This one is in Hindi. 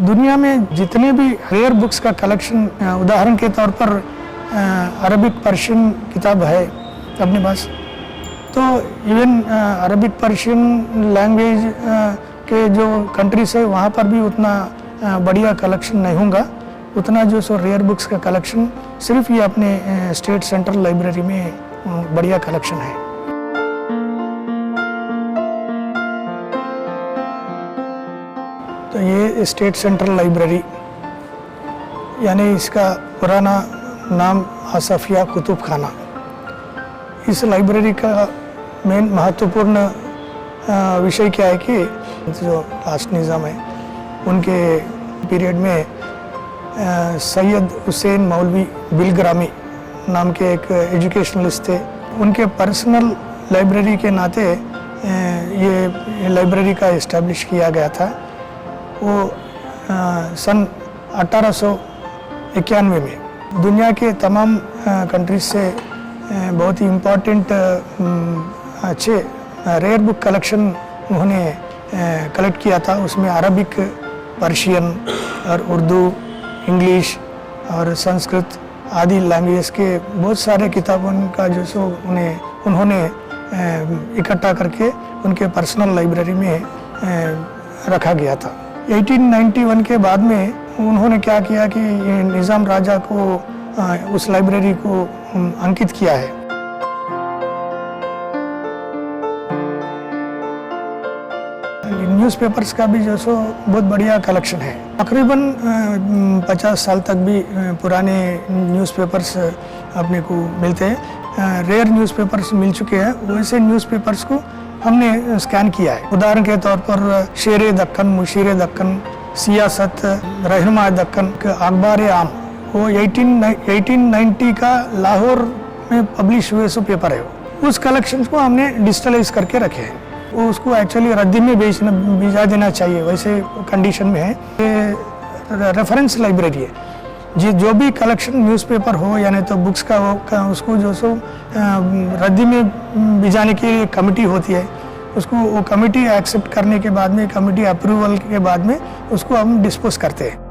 दुनिया में जितने भी रेयर बुक्स का कलेक्शन, उदाहरण के तौर पर अरबिक पर्शियन किताब है अपने पास, तो इवन अरबिक पर्शियन लैंग्वेज के जो कंट्रीज है वहाँ पर भी उतना बढ़िया कलेक्शन नहीं होगा, उतना जो सो रेयर बुक्स का कलेक्शन सिर्फ ये अपने स्टेट सेंट्रल लाइब्रेरी में बढ़िया कलेक्शन है। तो ये स्टेट सेंट्रल लाइब्रेरी, यानी इसका पुराना नाम आसफिया कुतुब खाना। इस लाइब्रेरी का मेन महत्वपूर्ण विषय क्या है कि जो लास्ट निज़ाम है उनके पीरियड में सैयद हुसैन मौलवी बिलग्रामी नाम के एक एजुकेशनलिस्ट थे, उनके पर्सनल लाइब्रेरी के नाते ये लाइब्रेरी का इस्टेब्लिश किया गया था। वो सन 1891 में दुनिया के तमाम कंट्रीज से बहुत ही इम्पोर्टेंट अच्छे रेयर बुक कलेक्शन उन्होंने कलेक्ट किया था। उसमें अरबिक, पर्शियन और उर्दू, इंग्लिश और संस्कृत आदि लैंग्वेज के बहुत सारे किताबों का जो सो उन्होंने इकट्ठा करके उनके पर्सनल लाइब्रेरी में रखा गया था। 1891 के बाद में उन्होंने क्या किया कि निज़ाम राजा को उस लाइब्रेरी को अंकित किया है। न्यूज़पेपर्स का भी जो सो बहुत बढ़िया कलेक्शन है। तकरीबन 50 साल तक भी पुराने न्यूज़पेपर्स अपने को मिलते हैं। रेयर न्यूज़पेपर्स मिल चुके हैं, वैसे न्यूज़पेपर्स को हमने स्कैन किया है। उदाहरण के तौर पर शेर दक्कन, मुशीर दक्कन, सियासत, रहनुमा दक्कन, अखबार आम, वो 1890 का लाहौर में पब्लिश हुए सो पेपर है। उस कलेक्शन को हमने डिजिटलाइज करके रखे हैं। वो उसको एक्चुअली रद्दी में भेजा देना चाहिए, वैसे कंडीशन में है। ये रेफरेंस लाइब्रेरी है। जो भी कलेक्शन न्यूज़पेपर हो या नहीं तो बुक्स का हो, उसको जो सो रद्दी में भिजाने की एक कमेटी होती है। उसको वो कमेटी एक्सेप्ट करने के बाद में, कमेटी अप्रूवल के बाद में उसको हम डिस्पोज करते हैं।